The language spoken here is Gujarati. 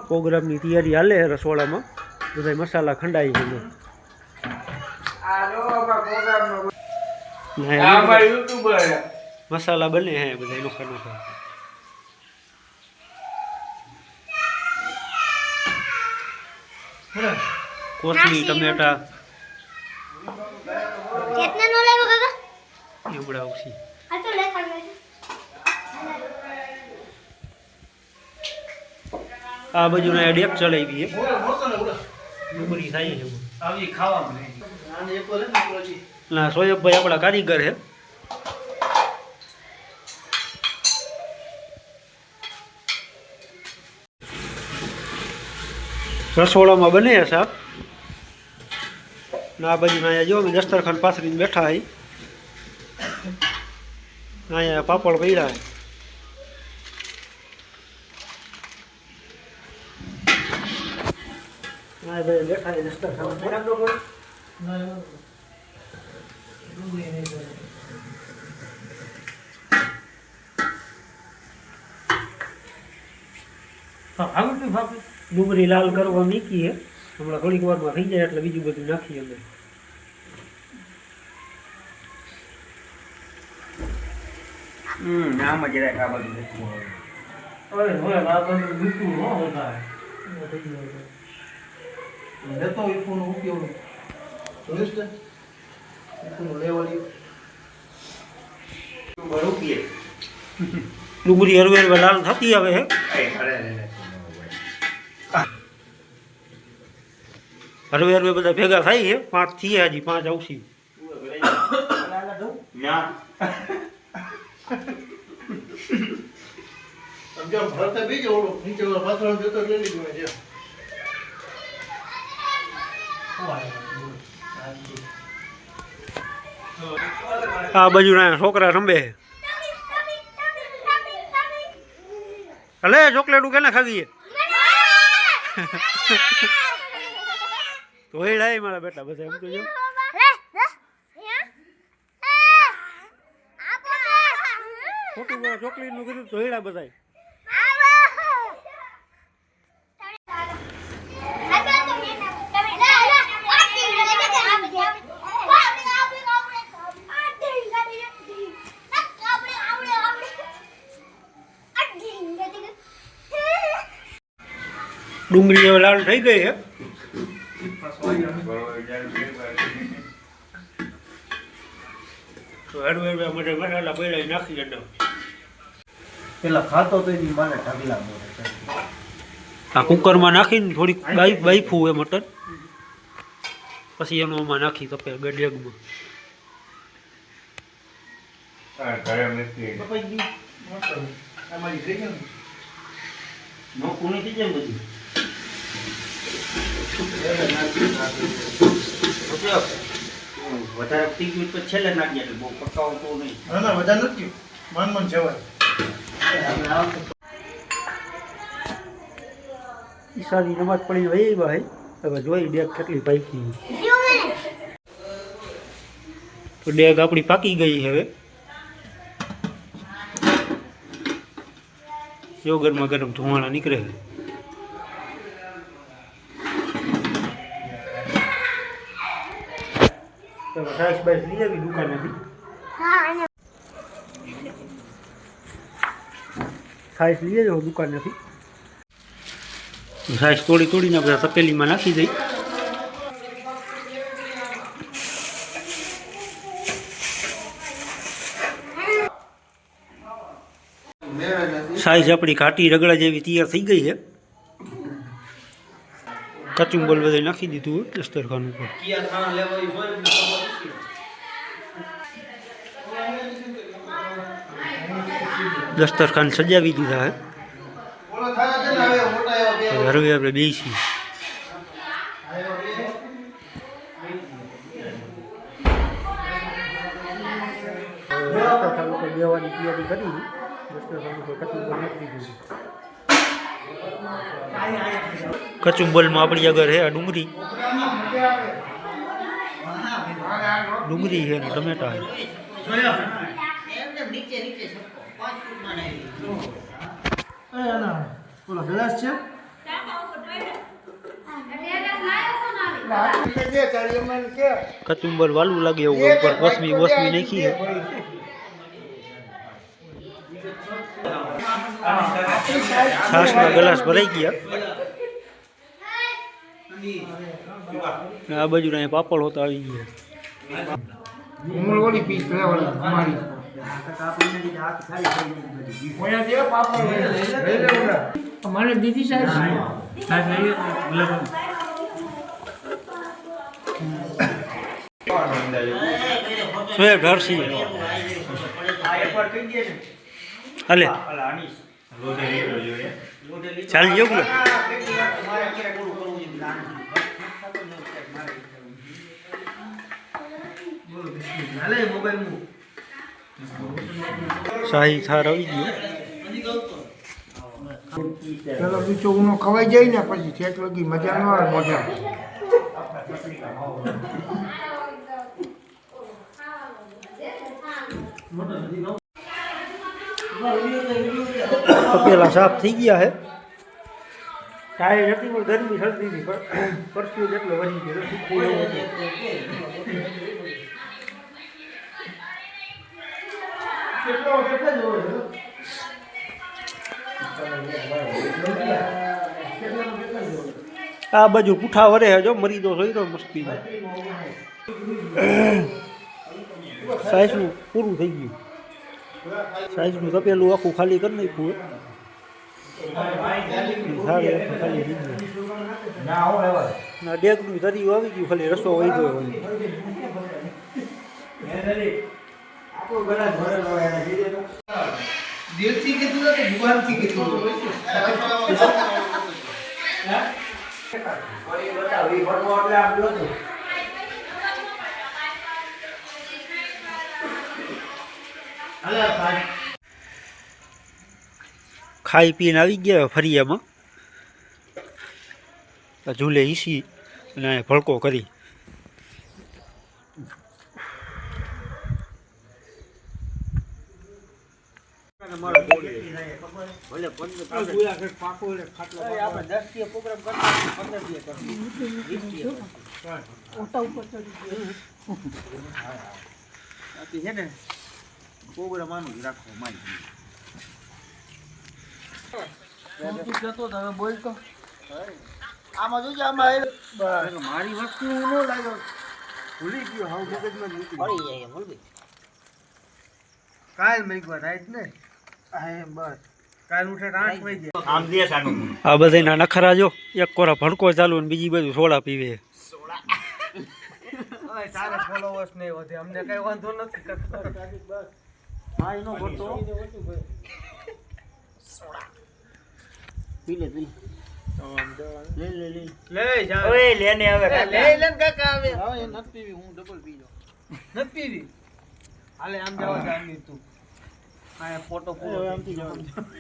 પ્રોગ્રામની તૈયારી હાલે રસોડામાં બધા મસાલા ખંડાઈ છે મસાલા બને હે બધા નોખા નોખા કોથળી ટમેટા कितना नो लेगो काका ये बड़ा उसी आ तो ले कर ले आ बाजू ना डेक चलावी है डूंगरी थाई है આવી ખાવાનું નહીં આને એક લે ને પ્રોજી ना सोयब भाई अपना कारीगर है रसोड़ा में बने है साहब ना बाजू ना जो दस्तरखान पाथरी बैठा है ना पापड़ पड़ा है ना भाई बैठा है दस्तरखान डूंगरी लाल करवा मीकी है हमला थोड़ी वार में थी जाए એટલે બીજું બધું નાખી અમે નામ જ રાખા બધું ઓય હોય આ બધું મીઠું ન હોતા લેતો એ ફોન ઉપયોગ જોઈશ ને ફોન લેવાની બરો પીએ डूंगरी हरवे हरवे लाल थती आवे है हरवे हरवे બધા ભેગા થાય છે 5 થી હજી 5 આવશે ના સમજો ભરતે બીજો ઓલો નીચે ઓલો પાથરો જતો લઈ લીધો છે આ બાજુ ના છોકરા રમે અલે ચોકલેટ કેને ખાવી તો એ લાય મારા બેટા બધા એમ તો જો ખોટું મારા ચોકલેટ નું કીધું તો હેડા બધા डूंगरी હવે લાલ થઈ ગઈ છે તો હરવે હરવે મને મસાલા બેડા નાખી દે પેલા ખાતો તો એની માને ઢગલા મોટે આ કુકર માં નાખીને થોડી બાઈફું એ મટન પછી એનો માં નાખી તપે ગડેગમાં ઘરે મેથી પપૈજી અમારી ગ્રેજન નો કોની થી જેમ બધી વધારે તીખું તો છેલ્લે નાખી એટલે બહુ પકાવતો નહીં ના વધારે નથી મન જવાય ઈશાની નમાજ પડી વહી ભાઈ હવે જોઈ ડેગ કેટલી પાકી તો ડેગ આપણી પાકી ગઈ હવે જો ગરમા ગરમ ધુમાડા નીકળે તો સાઈઝ બાઈઝ લઈ આવી દુકાનેથી સાઈઝ લઈ આવ્યો દુકાનેથી સાઈઝ તોડી તોડીને બધા તપેલીમાં નાખી દઈ સાઈઝ આપણી ઘાટી રગડા જેવી તૈયાર થઈ ગઈ છે કચુંબર બધે નાખી દીધું હોય દસ્તરખાન ઉપર દસ્તરખાન સજાવી દીધા હે હરવે આપણે બેસી દસ્તરખાન ઉપર બેવાની તૈયારી કરી દસ્તરખાન ઉપર કચુંબર નાખી દીધું કચુંબલમાં આપણી આગળ હે ડુંગળી છે ને ટમેટા છે ઓલા ગ્લાસ છે કચુંબર વાલું લાગે એવું ઉપર કોસમી બોસમી નાખી છે છાશના ગ્લાસ ભરાઈ ગયા આ બાજુ અહીંયા પાપડ હોતા આવી ગયા ઉમરવાળી પીસ લેવાની અમારી મને દીદી સાહેબ હરસી હાલે ચાલી ગયો બોલો શાહી થાર આવી ગયો પેલો બીજો ઉનો ખવાઈ જાય ને પછી ઠેક લગી મજા ન આવે મજા તપેલા સાફ થઈ ગયા હે ટાયર હતી પણ ગરમી શરદી ની પરસ્યું જેટલો વધી ગયો સુખું એવું આ બાજુ પૂઠા વરે હજો મરી દો જોઈ રહ્યો મસ્તી સાઈઝનું પૂરું થઈ ગયું સાઈઝનું તપેલું આખું ખાલી કરી નાખ્યું ખાલી થઈ ગયું ના ડેકનું તરીયું આવી ગયું ખાલી રસો વહી ગયો દિલથી કીધું કે ભગવાનથી કીધું ખાઈ પીને આવી ગયા ફરિયામાં ઝૂલે ઈસી અને ભડકો કરી આમાં જોજો આમાં મારી વસ્તુ ન લાગ્યો ભૂલી ગયો હાવ મગજમાં નીકળી કાલ મેઘવા રાઈટ ને હા બસ કાલ ઉઠે 8 વાગે આમ દેસ આનું આ બધાના નખરા જો એક કોરા ભડકો ચાલુ ને બીજી બાજુ સોડા પીવે ઓય તારે ફોલોવર્સ નહીં વધે અમને કઈ વાંધો નથી કરતો બસ હા એનો ફોટો સોડા પી લે લે જા ઓય લેને હવે લે કાકા આવે હા એ નથી પીવી હું ડબલ પી જાઉં નથી પીવી હાલે આમ જવા જા તું આ ફોટો પૂરો આમથી જવાનું